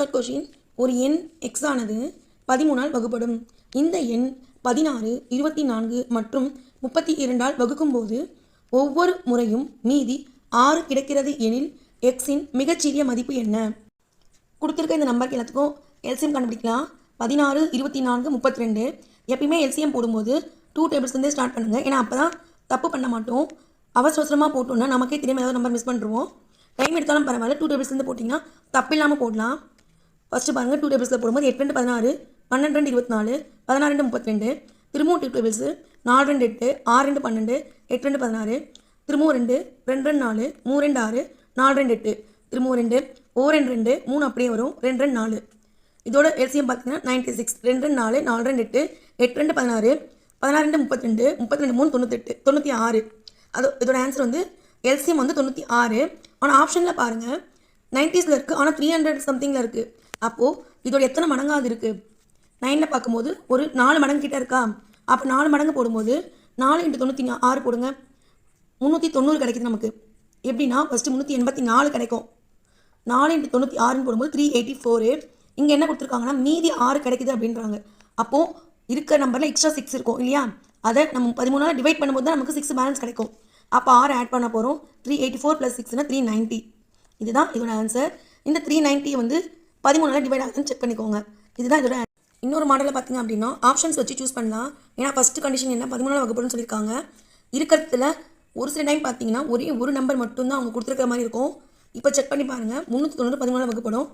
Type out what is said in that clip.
Third question, ஒரு எண் X ஆனது 13ஆல் வகுப்படும். இந்த எண் 16, 24 மற்றும் 32ஆல் வகுக்கும்போது ஒவ்வொரு முறையும் மீதி 6 கிடைக்கிறது எனில் எக்ஸின் மிகச்சிறிய மதிப்பு என்ன? கொடுத்துருக்க இந்த நம்பருக்கு எல்லாத்துக்கும் எல்சிஎம் கண்டுபிடிக்கலாம். 16, 24, 32. எப்பயுமே எல்சிஎம் போடும்போது 2 டேபிள்ஸ்லேருந்தே ஸ்டார்ட் பண்ணுங்கள். ஏன்னா அப்போ தான் தப்பு பண்ண மாட்டோம். அவசரமாக போட்டோம்னா நமக்கே தெரியாமல் ஏதாவது நம்பர் மிஸ் பண்ணுறோம். டைம் எடுத்தாலும் பரவாயில்ல, 2 டேபிள்ஸ்லேருந்து போட்டிங்கன்னா தப்பு இல்லாமல் போடலாம். ஃபஸ்ட்டு பாருங்கள், 2 டேபிள்ஸில் போடும்போது 8 2 16, 12 2 24, 16 2 32. திரும்பவும் 2 டேபிள்ஸு 4 2 8, 6 2 12, 8 2 16. திரும்பவும் 2 2 2 4, 3 2 6, 4 2 8. திரும்பவும் 2 4 2 2, 3 அப்படியே வரும், 2 2 4. இதோட எல்சிஎம் பார்த்தீங்கன்னா 96, 2 2 4, 4 2 8, 8 2 16, 16 2 32, 32 3 98, 96. அது இதோட ஆன்சர் வந்து எல்சிஎம் வந்து 96. ஆனால் ஆப்ஷனில் பாருங்கள் 90ஸில் இருக்குது, ஆனால் 300 சம்திங்கில் இருக்குது. அப்போது இதோட எத்தனை மடங்காவது இருக்குது? 9ல் பார்க்கும்போது ஒரு 4 மடங்கு கிட்டே இருக்கா? அப்போ 4 மடங்கு போடும்போது 4 × 96 போடுங்க, 390 கிடைக்குது நமக்கு. எப்படின்னா ஃபஸ்ட்டு 384 கிடைக்கும். 4 × 96 போடும்போது 384. இங்கே என்ன கொடுத்துருக்காங்கன்னா மீதி 6 கிடைக்குது அப்படின்றாங்க. அப்போது இருக்கிற நம்பரில் எக்ஸ்ட்ரா 6 இருக்கும் இல்லையா? அதை நம்ம 13ஆல் டிவைட் பண்ணும்போது தான் நமக்கு 6 பேலன்ஸ் கிடைக்கும். அப்போ 6 ஆட் பண்ண போகிறோம். 384 + 6 390. இதுதான் இதோட ஆன்சர். இந்த 390 வந்து 13ஆல் டிவைட் ஆகுதுன்னு செக் பண்ணிக்கோங்க. இதுதான் இதோட இன்னொரு மாடலில் பார்த்தீங்க அப்படின்னா ஆப்ஷன்ஸ் வச்சு சூஸ் பண்ணலாம். ஏன்னா ஃபஸ்ட்டு கண்டிஷன் என்ன 13ஆல் வகுப்படுன்னு சொல்லியிருக்காங்க. இருக்கிறதுல ஒரு சில டைம் பார்த்தீங்கன்னா ஒரே ஒரு நம்பர் மட்டும்தான் அவங்க கொடுத்துருக்கிற மாதிரி இருக்கும். இப்போ செக் பண்ணி பாருங்கள், 390 13ஆல் வகுப்படும்,